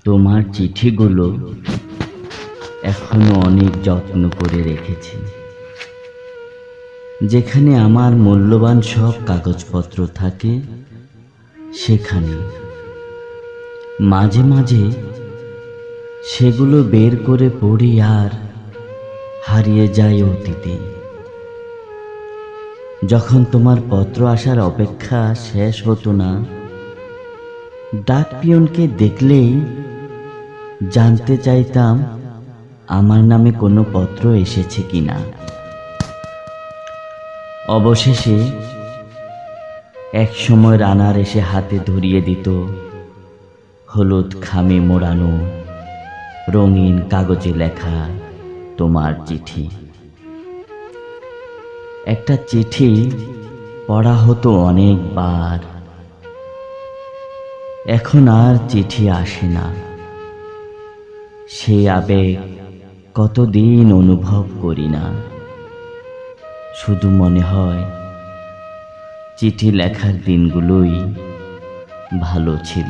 তোমার চিঠিগুলো এখনো অনেক যত্ন করে রেখেছি, যেখানে আমার মূল্যবান সব কাগজপত্র থাকে সেখানে। মাঝে মাঝে সেগুলো বের করে পড়ি আর হারিয়ে যায় অতীতে। যখন তোমার পত্র আসার অপেক্ষা শেষ হতো না, ডাক পিয়নকে দেখলেই জানতে চাইতাম আমার নামে কোনো পত্র এসেছে কিনা। অবশেষে এক সময় রানার এসে হাতে ধরিয়ে দিত হলুদ খামে মোড়ানো রঙিন কাগজে লেখা তোমার চিঠি। একটা চিঠি পড়া হতো অনেকবার, এখন আর চিঠি আসে না। সেই আবেগ কতদিন অনুভব করি না। শুধু মনে হয় চিঠি লেখার দিনগুলোই ভালো ছিল।